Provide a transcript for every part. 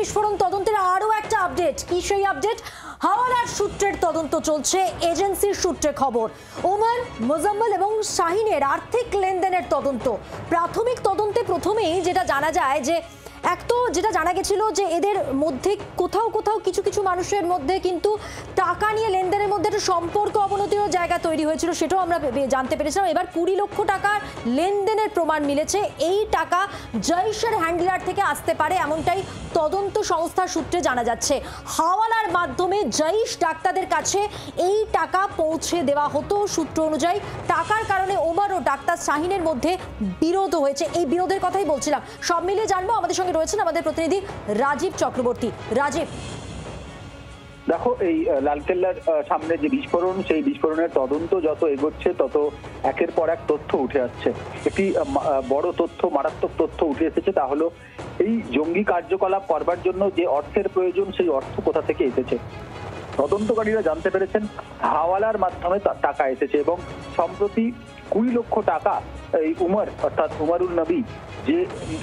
বিস্ফোরণ তদন্তের আরো একটা আপডেট। কি সেই আপডেট? হাওয়ালার সূত্রের তদন্ত চলছে, এজেন্সির সূত্রে খবর। ওমর, মোজাম্মেল এবং শাহিনের আর্থিক লেনদেনের তদন্ত। প্রাথমিক তদন্তে প্রথমেই যেটা জানা যায় যে যেটা জানা গেছিল যে এদের মধ্যে কোথাও কোথাও কিছু কিছু মানুষের মধ্যে কিন্তু টাকা নিয়ে লেনদেনের মধ্যে একটা সম্পর্ক অবনতির জায়গা তৈরি হয়েছিল, সেটাও আমরা জানতে পেরেছিলাম। এবার 20 লক্ষ টাকার লেনদেনের প্রমাণ মিলেছে। এই টাকা জৈশের হ্যান্ডলার থেকে আসতে পারে, এমনটাই তদন্ত সংস্থার সূত্রে জানা যাচ্ছে। হাওয়ালার মাধ্যমে জৈশ ডাক্তারদের কাছে এই টাকা পৌঁছে দেওয়া হতো। সূত্র অনুযায়ী টাকার কারণে ওমর ও ডাক্তার শাহিনের মধ্যে বিরোধ হয়েছে। এই বিরোধের কথাই বলছিলাম। সব মিলিয়ে জানবো, আমাদের সঙ্গে রয়েছেন আমাদের প্রতিনিধি রাজীব চক্রবর্তী। রাজীব, দেখো, এই লালকেল্লার সামনে যে বিস্ফোরণ, সেই বিস্ফোরণের তদন্ত যত এগোচ্ছে তত একের পর এক তথ্য উঠে আসছে। একটি বড় তথ্য, মারাত্মক তথ্য উঠে এসেছে, তা হলো এই জঙ্গি কার্যকলাপ করবার জন্য যে অর্থের প্রয়োজন, সেই অর্থ কোথা থেকে এসেছে। তদন্তকারীরা জানতে পেরেছেন হাওয়ালার মাধ্যমে টাকা এসেছে এবং সম্প্রতি 20 লক্ষ টাকা এই উমর, অর্থাৎ উমরুল নবী, যে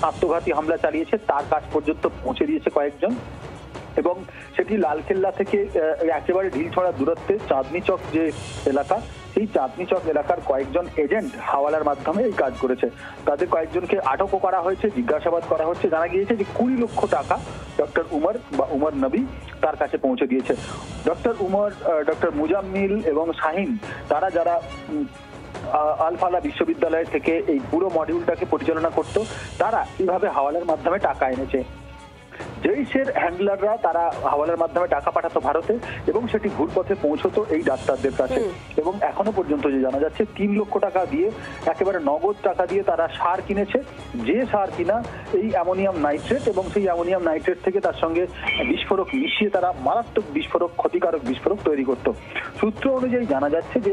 আত্মঘাতী হামলা চালিয়েছে তার কাছ পর্যন্ত পৌঁছে দিয়েছে কয়েকজন। এবং সেটি লালকেল্লা থেকে একেবারে ঢিলছড়া দূরত্বে চাঁদনি চক যে এলাকা, সেই চাঁদনি চক এলাকার কয়েকজন এজেন্ট হাওয়ালার মাধ্যমে এই কাজ করেছে। তাদের কয়েকজনকে আটকও করা হয়েছে, জিজ্ঞাসাবাদ করা হচ্ছে। জানা গিয়েছে যে 20 লক্ষ টাকা ডক্টর উমর বা উমর নবী তার কাছে পৌঁছে দিয়েছে। ডক্টর উমর, ডক্টর মুজাম্মিল এবং শাহিন, তারা যারা আল-ফালাহ বিশ্ববিদ্যালয় থেকে এই পুরো মডিউলটাকে পরিচালনা করত, তারা এইভাবে হাওয়ালার মাধ্যমে টাকা এনেছে। জৈশের হ্যান্ডলাররা তারা হাওয়ালার মাধ্যমে টাকা পাঠাতো ভারতে এবং সেটি ঘুরপথে পৌঁছতো এই ডাক্তারদের কাছে। এবং এখনো পর্যন্ত যে জানা যাচ্ছে 3 লক্ষ টাকা দিয়ে, একেবারে নগদ টাকা দিয়ে তারা সার কিনেছে, যে সার কিনা এই অ্যামোনিয়াম নাইট্রেট, এবং সেই অ্যামোনিয়াম নাইট্রেট থেকে তার সঙ্গে বিস্ফোরক মিশিয়ে তারা মারাত্মক বিস্ফোরক, ক্ষতিকারক বিস্ফোরক তৈরি করত। সূত্র অনুযায়ী জানা যাচ্ছে যে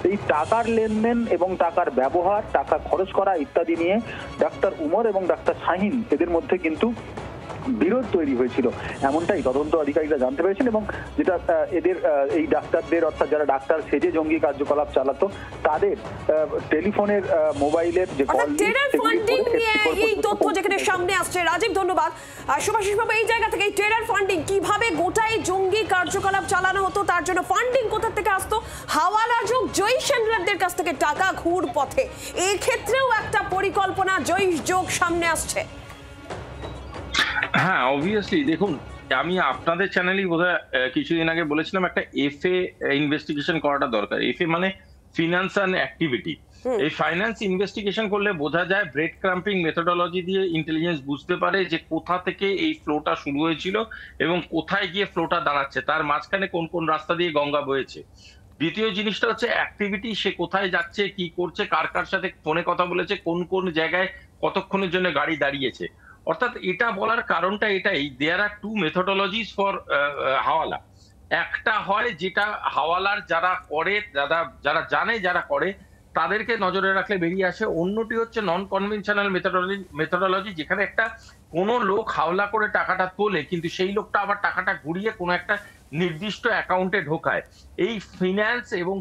এই টাকার লেনদেন এবং টাকার ব্যবহার, টাকা খরচ করা ইত্যাদি নিয়ে ডাক্তার উমর এবং ডাক্তার শাহিন, এদের মধ্যে কিন্তু বিরোধ তৈরি হয়েছিল, এমনটাই তদন্ত আধিকারিকরা জানতে পেরেছেন। এবং যেটা এদের এই ডাক্তারদের, অর্থাৎ যারা ডাক্তার সেজে জঙ্গি কার্যকলাপ চালাতো, তাদের টেলিফোনের, মোবাইলের যে কল, এই তথ্য যেখানে সামনে আসছে। রাজীব, ধন্যবাদ। সুভাষিস বাবু, এই জায়গা থেকে এই টেরার ফান্ডিং কিভাবে গোটাই জঙ্গি কার্যকলাপ চালানো হতো, তার জন্য ফান্ডিং কোথা থেকে আসতো? হাওয়ালা যোগ জৈশ হ্যান্ডলারদের কাছ থেকে টাকা ঘুর পথে, এই ক্ষেত্রেও একটা পরিকল্পনা জৈশ যোগ সামনে আসছে। হ্যাঁ, অবভিয়াসলি। দেখুন, আমি আপনাদের চ্যানেলেই বোধহয় কিছুদিন আগে বলেছিলাম একটা এফএ ইনভেস্টিগেশন করাটা দরকার। এফএ মানে ফিনান্স অ্যান্ড অ্যাক্টিভিটি। এই ফাইন্যান্স ইনভেস্টিগেশন করলে বোঝা যায়, ব্রেড ক্রাম্পিং মেথোডোলজি দিয়ে ইন্টেলিজেন্স বুঝতে পারে যে কোথা থেকে এই ফ্লোটা শুরু হয়েছিল এবং কোথায় গিয়ে ফ্লোটা দাঁড়াচ্ছে, তার মাঝখানে কোন কোন রাস্তা দিয়ে গঙ্গা বয়েছে। দ্বিতীয় জিনিসটা হচ্ছে অ্যাক্টিভিটি, সে কোথায় যাচ্ছে, কি করছে, কার কার সাথে ফোনে কথা বলেছে, কোন কোন জায়গায় কতক্ষণের জন্য গাড়ি দাঁড়িয়েছে। অর্থাৎ এটা বলার কারণটা এটাই, দেয়ার আর 2 মেথোডোলজিস ফর হাওয়ালা। একটা হয় যেটা হাওয়ালার যারা করে, যারা জানে, যারা করে, তাদেরকে নজরে রাখলে বেরিয়ে আসে। অন্যটি হচ্ছে নন কনভেনশনাল মেথোডোলজি, যেখানে একটা কোনো লোক হাওলা করে টাকাটা তোলে, কিন্তু সেই লোকটা আবার টাকাটা ঘুরিয়ে কোনো একটা নির্দিষ্ট অ্যাকাউন্টে ঢোকায়। এই ফিন্যান্স এবং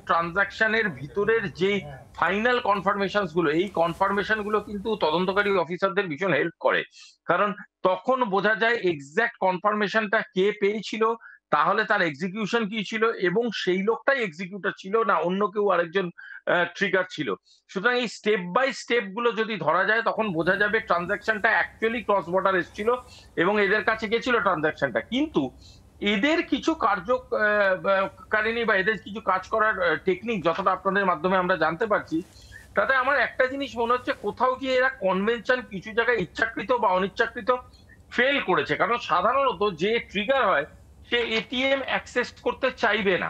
ট্রানজাকশনের ভিতরের যে ফাইনাল কনফার্মেশন গুলো, এই কনফার্মেশন গুলো কিন্তু তদন্তকারী অফিসারদের ভীষণ হেল্প করে, কারণ তখন বোঝা যায় এক্সাক্ট কনফার্মেশনটা কে পেয়েছিল, তাহলে তার এক্সিকিউশন কি ছিল, এবং সেই লোকটাই এক্সিকিউটর ছিল না অন্য কেউ আরেকজন ট্রিগার ছিল। সুতরাং এই স্টেপ বাই স্টেপ গুলো যদি ধরা যায়, তখন বোঝা যাবে ট্রানজাকশনটা অ্যাকচুয়ালি ক্রস বর্ডার এসেছিল এবং এদের কাছে গেছিল ট্রানজাকশনটা। কিন্তু এদের কিছু কার্যকারিণী বা এদের কিছু কাজ করার টেকনিক যতটা আপনাদের মাধ্যমে আমরা জানতে পারছি, তাতে আমার একটা জিনিস মনে হচ্ছে, কোথাও গিয়ে এরা কনভেনশন কিছু জায়গায় ইচ্ছাকৃত বা অনিচ্ছাকৃত ফেল করেছে। কারণ সাধারণত যে ট্রিগার হয়, সে এটিএম অ্যাক্সেস করতে চাইবে না।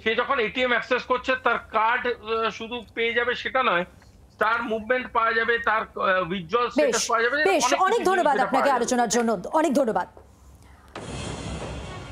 সে যখন এটিএম অ্যাক্সেস করছে, তার কার্ড শুধু পেয়ে যাবে সেটা নয়, তার মুভমেন্ট পাওয়া যাবে, তার উইথড্রল স্ট্যাটাস পাওয়া যাবে। অনেক ধন্যবাদ আপনাকে আলোচনার জন্য, অনেক ধন্যবাদ।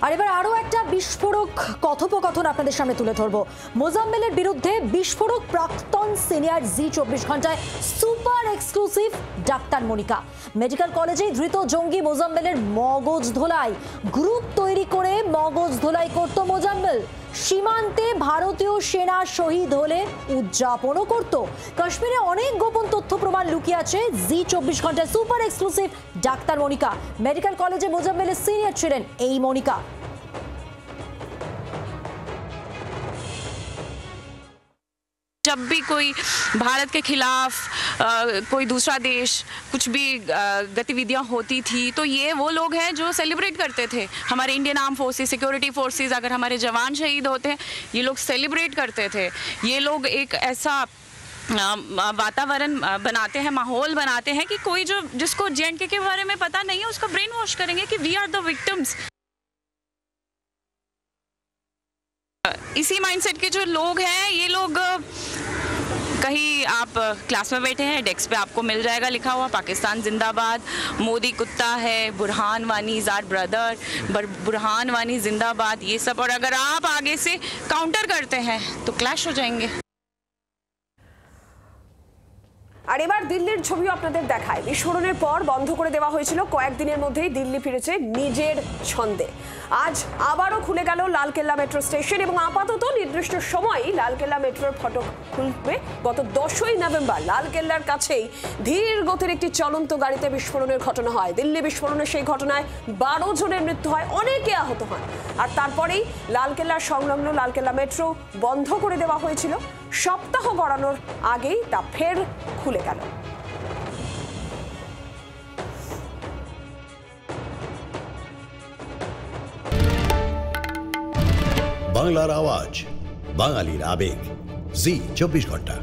আর এবার আরো একটা বিস্ফোরক কথোপকথন আপনাদের সামনে তুলে ধরবো। মোজাম্মেলের বিরুদ্ধে বিস্ফোরক প্রাক্তন সিনিয়র জি 24 ঘন্টায় super exclusive doctor Monika. Medical কলেজেই ধৃত জঙ্গি মোজাম্মেলের মগজ ধোলাই, গ্রুপ তৈরি করে মগজ ধোলাই করত মোজাম্মেল। সীমান্তে ভারতীয় সেনা শহীদ হলে উদযাপনও করত। কাশ্মীরে অনেক গোপন তথ্য প্রমাণ লুকিয়ে আছে। জি24 ঘন্টায় super exclusive doctor Monika. Medical কলেজে মোজাম্মেলের সিনিয়র ছিলেন এই মনিকা। जब भी कोई भारत के खिलाफ कोई दूसरा देश कुछ भी गतिविधियां होती थी तो ये वो लोग हैं जो सेलिब्रेट करते थे। हमारे Indian arm forces, security forces, अगर हमारे जवान शहीद होते हैं ये लोग सेलिब्रेट करते थे। ये लोग एक ऐसा वातावरण बनाते हैं, माहौल बनाते हैं कि कोई जो जिसको JNK के बारे में पता नहीं है उसका ब्रेन वॉश करेंगे कि वी आर द विक्टिम्स। इसी माइंडसेट के जो लोग हैं ये लोग कहीं आप क्लास में बैठे हैं, डेस्क पे आपको मिल जाएगा लिखा हुआ पाकिस्तान जिंदाबाद, मोदी कुत्ता है, Burhan Wani is our brother, Burhan Wani जिंदाबाद, ये सब। और अगर आप आगे से काउंटर करते हैं तो क्लैश हो जाएंगे। আর এবার দিল্লির ছবিও আপনাদের দেখায়। বিস্ফোরণের পর বন্ধ করে দেওয়া হয়েছিল, কয়েকদিনের মধ্যেই দিল্লি ফিরেছে নিজের ছন্দে। আজ আবারও খুলে গেল লালকেল্লা মেট্রো স্টেশন এবং আপাতত নির্দিষ্ট সময়ই লালকেল্লা মেট্রোর ফটক খুলবে। গত 10ই নভেম্বর লালকেল্লার কাছেই ধীর গতির একটি চলন্ত গাড়িতে বিস্ফোরণের ঘটনা হয়। দিল্লি বিস্ফোরণের সেই ঘটনায় 12 জনের মৃত্যু হয়, অনেকে আহত হন। আর তারপরেই লালকেল্লার সংলগ্ন লালকেল্লা মেট্রো বন্ধ করে দেওয়া হয়েছিল। সপ্তাহ গড়ানোর আগেই তা ফের খুলে গেল। বাংলার আওয়াজ, বাঙালির আবেগ, জি24 ঘন্টা।